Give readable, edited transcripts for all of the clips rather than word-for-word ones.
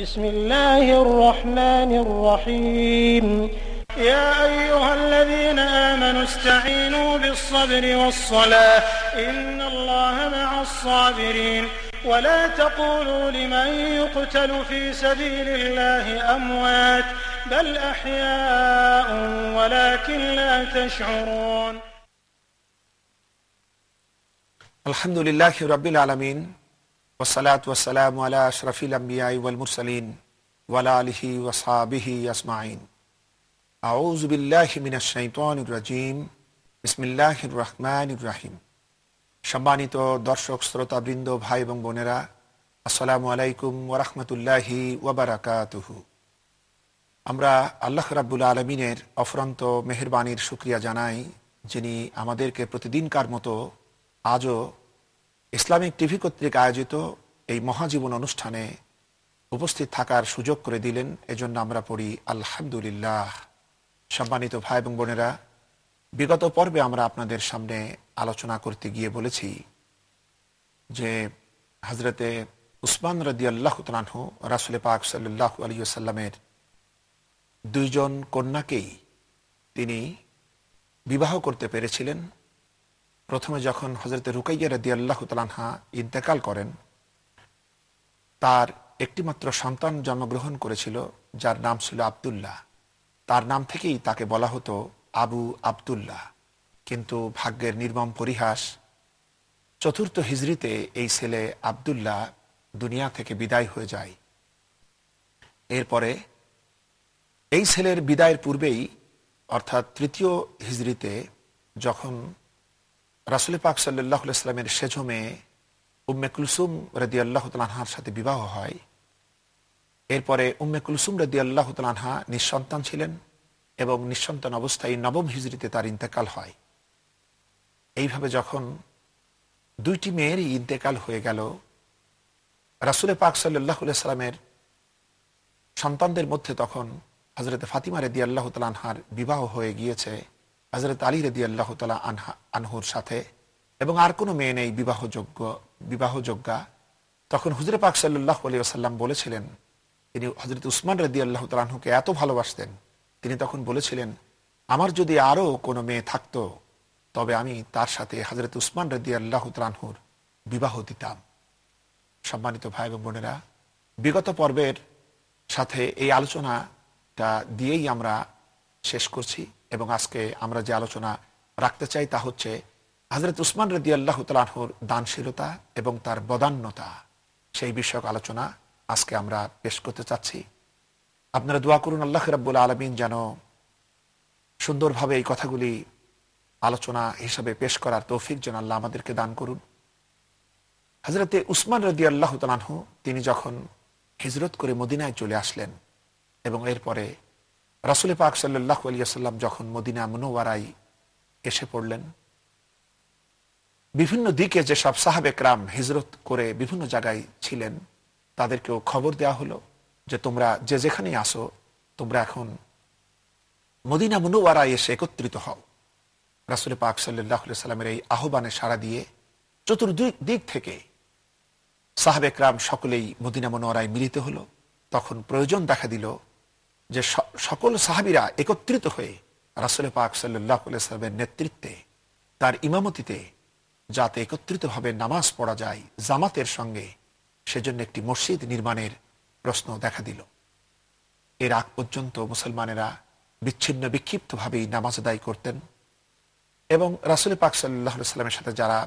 بسم الله الرحمن الرحيم يا أيها الذين آمنوا استعينوا بالصبر والصلاة إن الله مع الصابرين ولا تقولوا لمن يقتل في سبيل الله أموات بل أحياء ولكن لا تشعرون الحمد لله رب العالمين والصلاة والسلام على أشرف الأنبياء والمرسلين وعلى آله وصحبه أجمعين أعوذ بالله من الشيطان الرجيم بسم الله الرحمن الرحيم সম্মানিত দর্শক শ্রোতা বৃন্দ ভাই এবং বোনেরা আসসালামু আলাইকুম ওয়া রাহমাতুল্লাহি ওয়া বারাকাতুহু। আমরা আল্লাহ রাব্বুল আলামিনের অফুরন্ত মেহেরবানির শুকরিয়া জানাই, যিনি আমাদেরকে প্রতিদিনকার মতো আজও ইসলামিক টিভি কর্তৃক আয়োজিত এই মহাজীবন অনুষ্ঠানে উপস্থিত থাকার সুযোগ করে দিলেন। এজন্য আমরা পড়ি আলহামদুলিল্লাহ। সম্মানিত ভাই এবং বোনেরা, বিগত পর্বে আমরা আপনাদের সামনে আলোচনা করতে গিয়ে বলেছি যে হযরতে উসমান রাদিয়াল্লাহু তাআলা আনহু রাসূল পাক সাল্লাল্লাহু আলাইহি ওয়াসাল্লামের দুইজন কন্যাকেই তিনি বিবাহ করতে পেরেছিলেন। প্রথমে যখন হযরতে রুকাইয়া রাদিয়াল্লাহু তাআলা আনহা ইন্তেকাল করেন, তার একটিমাত্র সন্তান জন্মগ্রহণ করেছিল যার নাম ছিল আব্দুল্লাহ। তার নাম থেকেই তাকে বলা হতো আবু আব্দুল্লাহ। কিন্তু ভাগ্যের নির্মম পরিহাস, চতুর্থ হিজরিতে এই ছেলে আব্দুল্লাহ দুনিয়া থেকে বিদায় হয়ে যায়। এরপরে এই ছেলের বিদায়ের পূর্বেই অর্থাৎ তৃতীয় হিজরিতে যখন রাসূল পাক সাল্লাল্লাহু আলাইহি ওয়াসাল্লামের সেজ মেয়ে উম্মে কুলসুম রাদিয়াল্লাহু তাআলা আনহার সাথে বিবাহ হয়। এরপরে উম্মে কুলসুম রাদিয়াল্লাহু তাআলা আনহা নিঃসন্তান ছিলেন এবং নিঃসন্তান অবস্থায় নবম হিজরিতে তার ইন্তেকাল হয়। এইভাবে যখন দুইটি মেয়েরই ইন্তেকাল হয়ে গেল, রাসূল পাক সাল্লাল্লাহু আলাইহি ওয়াসাল্লামের সন্তানদের মধ্যে তখন হযরত ফাতিমা রাদিয়াল্লাহু তাআলা আনহার বিবাহ হয়ে গিয়েছে হযরত আলী রাদিয়াল্লাহু তাআলা আনহুর সাথে, এবং আর কোনো মেয়ে নেই বিবাহযোগ্যা। তখন হুজুর পাক সাল্লাল্লাহু আলাইহি ওয়াসাল্লাম বলেছিলেন, তিনি হযরত উসমান রাদিয়াল্লাহু তাআলা আনহুকে এত ভালোবাসতেন, তিনি তখন বলেছিলেন, আমার যদি আরো কোনো মেয়ে থাকতো তবে আমি তার সাথে হযরত উসমান রাদিয়াল্লাহু তাআলা আনহুর বিবাহ দিতাম। সম্মানিত ভাই এবং বোনেরা, বিগত পর্বের সাথে এই আলোচনাটা দিয়েই আমরা শেষ করছি, এবং আজকে আমরা যে আলোচনা রাখতে চাই তা হচ্ছে হযরত উসমান রাদিয়াল্লাহু তাআলা আনহুর দানশীলতা এবং তার বদান্যতা। সেই বিষয়ক আলোচনা আজকে আমরা পেশ করতে চাচ্ছি। আপনারা দোয়া করুন আল্লাহ রাব্বুল আলামিন যেন সুন্দরভাবে এই কথাগুলি আলোচনা হিসাবে পেশ করার তৌফিক যেন আল্লাহ আমাদেরকে দান করুন। হযরতে উসমান রাদিয়াল্লাহু তাআলা আনহু তিনি যখন হিজরত করে মদিনায় চলে আসলেন, এবং এরপরে রাসূল পাক সাল্লাল্লাহু আলাইহি ওয়াসাল্লাম যখন মদিনা মুনওয়ারায় এসে পড়লেন, বিভিন্ন দিকে যেসব সাহাবে কেরাম হিজরত করে বিভিন্ন জায়গায় ছিলেন তাদেরকেও খবর দেওয়া হলো যে তোমরা যে যেখানেই আসো, তোমরা এখন মদিনা মুনওয়ারায় এসে একত্রিত হও। রাসূল পাক সাল্লাল্লাহু আলাইহি ওয়াসাল্লামের এই আহ্বানে সাড়া দিয়ে চতুর্দিক থেকে সাহাবে কেরাম সকলেই মদিনা মুনওয়ারায় মিলিত হলো। তখন প্রয়োজন দেখা দিল যে সকল সাহাবীরা একত্রিত হয়ে রাসূল পাক সাল্লাল্লাহু আলাইহি ওয়াসাল্লামের নেতৃত্বে, তার ইমামতিতে যাতে একত্রিতভাবে নামাজ পড়া যায় জামাতের সঙ্গে, সেজন্য একটি মসজিদ নির্মাণের প্রশ্ন দেখা দিল। এর আগ পর্যন্ত মুসলমানেরা বিচ্ছিন্ন বিক্ষিপ্তভাবেই নামাজ আদায় করতেন, এবং রাসূল পাক সাল্লাল্লাহু আলাইহি ওয়াসাল্লামের সাথে যারা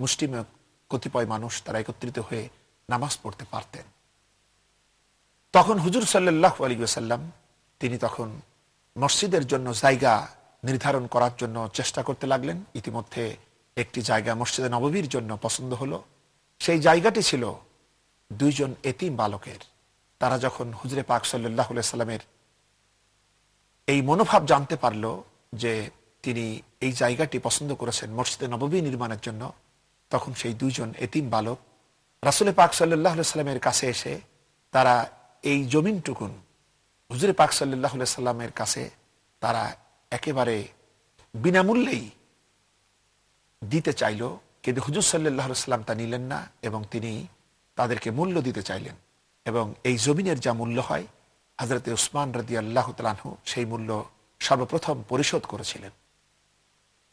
মুষ্টিমেয় কতিপয় মানুষ তারা একত্রিত হয়ে নামাজ পড়তে পারতেন। তখন হুজুর সাল্লাল্লাহু আলাইহি ওয়াসাল্লাম তিনি তখন মসজিদের জন্য জায়গা নির্ধারণ করার জন্য চেষ্টা করতে লাগলেন। ইতিমধ্যে একটি জায়গা মসজিদে নববীর জন্য পছন্দ হলো। সেই জায়গাটি ছিল দুইজন এতিম বালকের। তারা যখন হুজুর পাক সাল্লাল্লাহু আলাইহি ওয়াসাল্লামের এই মনোভাব জানতে পারল যে তিনি এই জায়গাটি পছন্দ করেছেন মসজিদে নববী নির্মাণের জন্য, তখন সেই দুইজন এতিম বালক রাসূল পাক সাল্লাল্লাহু আলাইহি ওয়াসাল্লামের কাছে এসে তারা এই জমিনটুকুন হুজুর পাক সাল্লাল্লাহু আলাইহি ওয়াসাল্লামের কাছে তারা একেবারে বিনামূল্যেই দিতে চাইল, কিন্তু হুজুর সাল্লাল্লাহু আলাইহি ওয়াসাল্লাম তা নিলেন না, এবং তিনি তাদেরকে মূল্য দিতে চাইলেন। এবং এই জমিনের যা মূল্য হয় হযরত উসমান রাদিয়াল্লাহু তাআলা আনহু সেই মূল্য সর্বপ্রথম পরিশোধ করেছিলেন।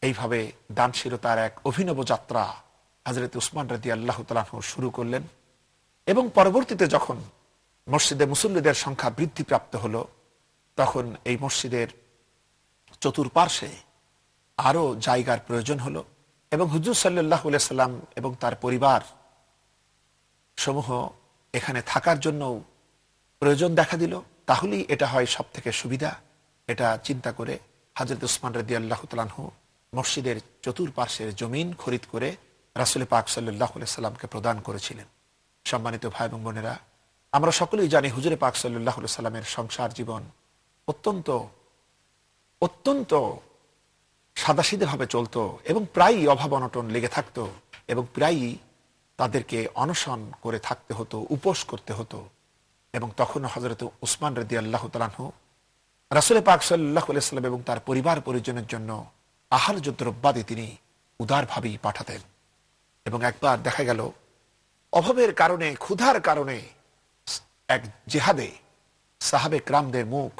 এইভাবে দানশীলতার এক অভিনব যাত্রা হযরত উসমান রাদিয়াল্লাহু তাআলা আনহু শুরু করলেন এবং পরবর্তীতে যখন মসজিদে মুসল্লিদের সংখ্যা বৃদ্ধিপ্রাপ্ত হলো তখন এই মসজিদের চতুর্পার্শ্বে আরো জায়গার প্রয়োজন হলো এবং হুজুর সাল্লাল্লাহু আলাইহি সাল্লাম এবং তার পরিবার সমূহ এখানে থাকার জন্য প্রয়োজন দেখা দিল। তাহলেই এটা হয় সব থেকে সুবিধা। এটা চিন্তা করে হযরত উসমান রাদিয়াল্লাহু তাআলা আনহু মসজিদের চতুর্পার্শ্বের জমিন খরিদ করে রাসূল পাক সাল্লাল্লাহু আলাইহি সাল্লামকে প্রদান করেছিলেন। সম্মানিত ভাই এবং বোনেরা, আমরা সকলেই জানি হুজুরে পাক সাল্লাল্লাহু আলাইহি সাল্লামের সংসার জীবন অত্যন্ত অত্যন্ত সাদাসিধেভাবে চলতো এবং প্রায়ই অভাব অনটন লেগে থাকতো এবং প্রায়ই তাদেরকে অনশন করে থাকতে হতো, উপোস করতে হতো। এবং তখন হযরত উসমান রাদিয়াল্লাহু তাআলা আনহু রাসূল পাক সাল্লাল্লাহু আলাইহি সাল্লাম এবং তার পরিবার পরিজনের জন্য আহার্য দ্রব্যাদি তিনি উদারভাবেই পাঠাতেন। এবং একবার দেখা গেল অভাবের কারণে, ক্ষুধার কারণে এক জিহাদে সাহাবে কিরামদের মুখ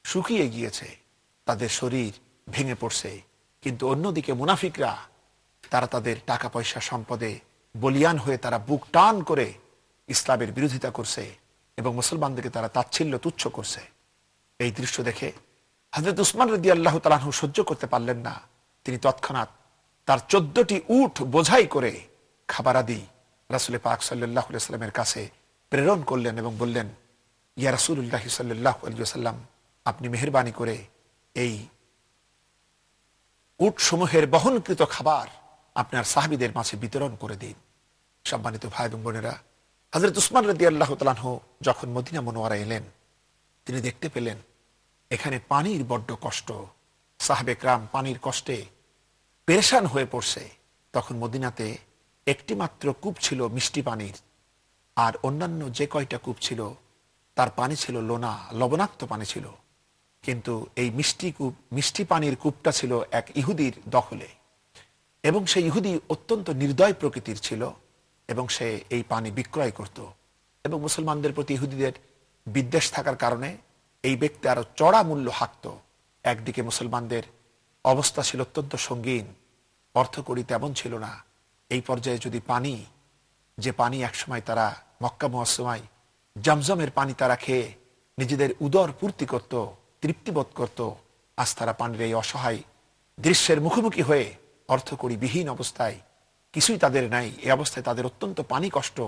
শুকিয়ে গিয়েছে, তাদের শরীর ভেঙে পড়ছে, কিন্তু অন্যদিকে মুনাফিকরা তারা তাদের টাকা পয়সা সম্পদে বলিয়ান হয়ে তারা বুক টান করে ইসলামের বিরোধিতা করছে এবং মুসলমানদেরকে তারা তাচ্ছিল্য তুচ্ছ করছে। এই দৃশ্য দেখে হযরত উসমান রাদিয়াল্লাহু তাআলা আনহু সহ্য করতে পারলেন না। তিনি তৎক্ষণাৎ তার 14টি উট বোঝাই করে খাবারাদি রাসূল পাক সাল্লাল্লাহু আলাইহি সাল্লামের কাছে প্রেরণ করলেন এবং বললেন, ইয়া রাসূলুল্লাহ সাল্লাল্লাহু আলাইহি ওয়াসাল্লাম, আপনি মেহেরবানি করে এই উট সমূহের বহনকৃত খাবার আপনার সাহাবীদের মাঝে বিতরণ করে দিন। সম্মানিত ভাই এবং বোনেরা, হযরত উসমান রাদিয়াল্লাহু তাআলা আনহু যখন মদিনা মুনওয়ারা এলেন তিনি দেখতে পেলেন এখানে পানির বড্ড কষ্ট, সাহাবে কিরাম পানির কষ্টে পেরেশান হয়ে পড়ছে। তখন মদিনাতে একটি মাত্র কূপ ছিল মিষ্টি পানির, আর অন্যান্য যে কয়টা কূপ ছিল তার পানি ছিল লোনা, লবণাক্ত পানি ছিল। কিন্তু এই মিষ্টি পানির কূপটা ছিল এক ইহুদির দখলে এবং সেই ইহুদি অত্যন্ত নির্দয় প্রকৃতির ছিল এবং সে এই পানি বিক্রয় করত। এবং মুসলমানদের প্রতি ইহুদিদের বিদ্বেষ থাকার কারণে এই ব্যক্তি আরো চড়া মূল্য হাঁকত। একদিকে মুসলমানদের অবস্থা ছিল অত্যন্ত সঙ্গীন, অর্থকড়ি তেমন ছিল না। এই পর্যায়ে যদি পানি, যে পানি একসময় তারা মক্কা মুআজ্জমায় জমজমের পানি তারা খেয়ে নিজেদের উদর পূর্তি করত, তৃপ্তিবোধ করত, আজ তারা পানির এই অসহায় দৃশ্যের মুখোমুখি হয়ে অর্থকড়ি বিহীন অবস্থায়, কিছুই তাদের নাই, এই অবস্থায় তাদের অত্যন্ত পানি কষ্ট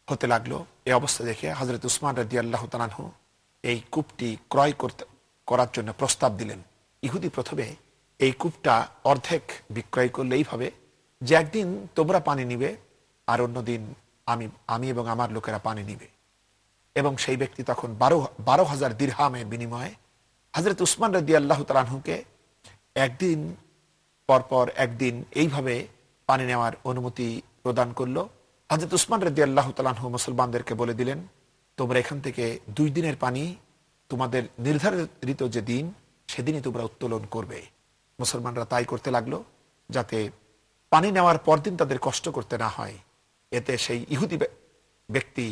হতে লাগলো। এই অবস্থা দেখে হযরত উসমান রাদিয়াল্লাহু তাআলা আনহু এই কূপটি ক্রয় করার জন্য প্রস্তাব দিলেন। ইহুদি প্রথমে এই কূপটা অর্ধেক বিক্রয় করলে এইভাবে যে একদিন তোমরা পানি নিবে আর অন্যদিন আমি এবং আমার লোকেরা পানি নিবে। এবং সেই ব্যক্তি তখন 12,000 দিরহামের বিনিময়ে হযরত উসমান রাদিয়াল্লাহু তাআলা আনহুকে একদিন পরপর একদিন এইভাবে পানি নেওয়ার অনুমতি প্রদান করলো। হযরত উসমান রাদিয়াল্লাহু তাআলা আনহু মুসলমানদেরকে বলে দিলেন, তোমরা এখান থেকে 2 দিনের পানি তোমাদের নির্ধারিত যে দিন সেদিনই তোমরা উত্তোলন করবে। মুসলমানরা তাই করতে লাগলো যাতে পানি নেওয়ার পরদিন তাদের কষ্ট করতে না হয়। এতে সেই ইহুদি ব্যক্তি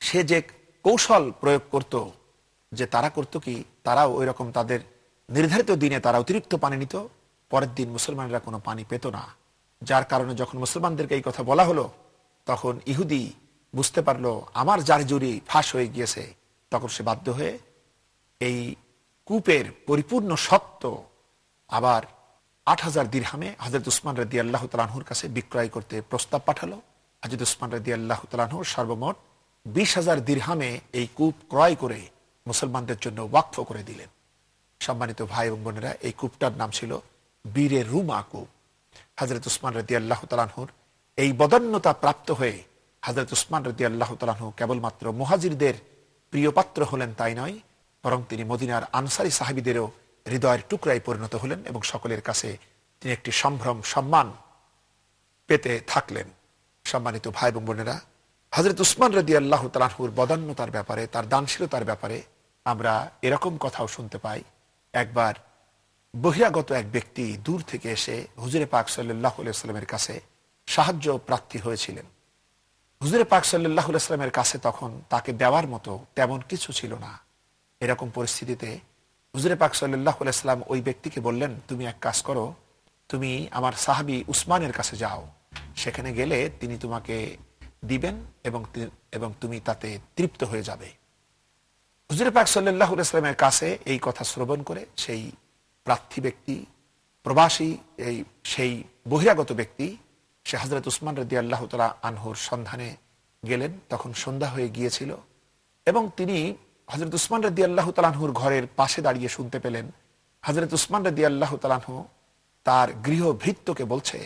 সে যে কৌশল প্রয়োগ করত, যে তারা করত কি, তারাও ওই রকম তাদের নির্ধারিত দিনে তারা অতিরিক্ত পানি নিত, পরের দিন মুসলমানরা কোনো পানি পেত না। যার কারণে যখন মুসলমানদেরকে এই কথা বলা হলো তখন ইহুদি বুঝতে পারলো আমার জারজুরি ফাঁস হয়ে গিয়েছে। তখন সে বাধ্য হয়ে এই কূপের পরিপূর্ণ সত্ত্ব আবার 8,000 দিরহামে হযরত উসমান রাদিয়াল্লাহু তাআলা আনহুর কাছে বিক্রয় করতে প্রস্তাব পাঠালো। হযরত উসমান রাদিয়াল্লাহু তাআলা আনহু সর্বমোট 20,000 দিরহামে এই কূপ ক্রয় করে মুসলমানদের জন্য ওয়াকফ করে দিলেন। সম্মানিত ভাই এবং বোনেরা, এই কূপটার নাম ছিল বীরে রুমা কূপ। হযরত উসমান রাদিয়াল্লাহু তাআলা আনহুর এই বদান্যতা প্রাপ্ত হয়ে হযরত উসমান রাদিয়াল্লাহু তাআলা আনহু কেবলমাত্র মুহাজিরদের প্রিয় পাত্র হলেন তাই নয়, বরং তিনি মদিনার আনসারী সাহাবীদেরও হৃদয়ের টুকরায় পরিণত হলেন এবং সকলের কাছে তিনি একটি সম্ভ্রম সম্মান পেতে থাকলেন। সম্মানিত ভাই এবং বোনেরা, হযরত উসমান রাদিয়াল্লাহু তাআলা আনহুর বদান্যতার ব্যাপারে, তার দানশীলতার ব্যাপারে আমরা এরকম কথাও শুনতে পাই। একবার বহিরাগত এক ব্যক্তি দূর থেকে এসে হুজুরে পাক সাল্লাল্লাহু আলাইহি ওয়াসাল্লামের কাছে সাহায্য প্রার্থী হয়েছিলেন। হুজুরে পাক সাল্লাল্লাহু আলাইহি ওয়াসাল্লামের কাছে তখন তাকে দেওয়ার মতো তেমন কিছু ছিল না। এরকম পরিস্থিতিতে হুজুরে পাক সাল্লাল্লাহু আলাইহি ওয়াসাল্লাম ওই ব্যক্তিকে বললেন, তুমি এক কাজ করো, তুমি আমার সাহাবী উসমানের কাছে যাও, সেখানে গেলে তিনি তোমাকে দিবেন এবং তুমি তাতে তৃপ্ত হয়ে যাবে। হুজুরে পাক সাল্লাল্লাহু আলাইহি ওয়াসাল্লামের কাছে এই কথা শ্রবণ করে সেই প্রার্থী ব্যক্তি, প্রবাসী, সেই বহিরাগত ব্যক্তি, সে হযরত উসমান রাদিয়াল্লাহু তাআলা আনহুর সন্ধানে গেলেন। তখন সন্ধ্যা হয়ে গিয়েছিল এবং তিনি হযরত উসমান রাদিয়াল্লাহু তাআলা আনহুর ঘরের পাশে দাঁড়িয়ে শুনতে পেলেন হযরত উসমান রাদিয়াল্লাহু তাআলা আনহু তার গৃহভৃত্যকে বলছে,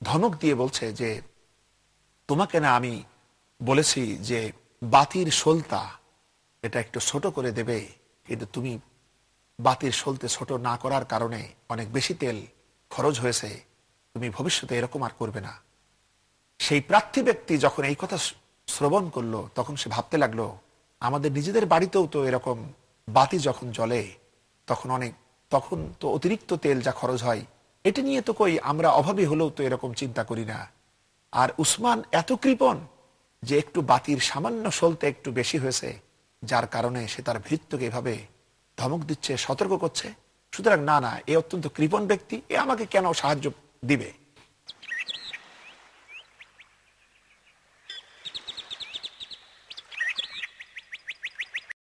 ধমক দিয়ে বলছে যে, তোমাকে না আমি বলেছি যে বাতির সলতা এটা একটু ছোট করে দেবে, কিন্তু তুমি বাতির সলতে ছোট না করার কারণে অনেক বেশি তেল খরচ হয়েছে, তুমি ভবিষ্যতে এরকম আর করবে না। সেই প্রার্থী ব্যক্তি যখন এই কথা শ্রবণ করলো তখন সে ভাবতে লাগলো, আমাদের নিজেদের বাড়িতেও তো এরকম বাতি যখন জ্বলে তখন তো অতিরিক্ত তেল যা খরচ হয়, এটা নিয়ে তো কই আমরা অভাবী হলেও তো এরকম চিন্তা করি না। আর উসমান এত কৃপণ যে একটু বাতির সামান্য সলতে একটু বেশি হয়েছে, যার কারণে সে তার ভৃত্যকে এভাবে ধমক দিচ্ছে, সতর্ক করছে। সুতরাং না, এ অত্যন্ত কৃপণ ব্যক্তি, এ আমাকে কেন সাহায্য দিবে।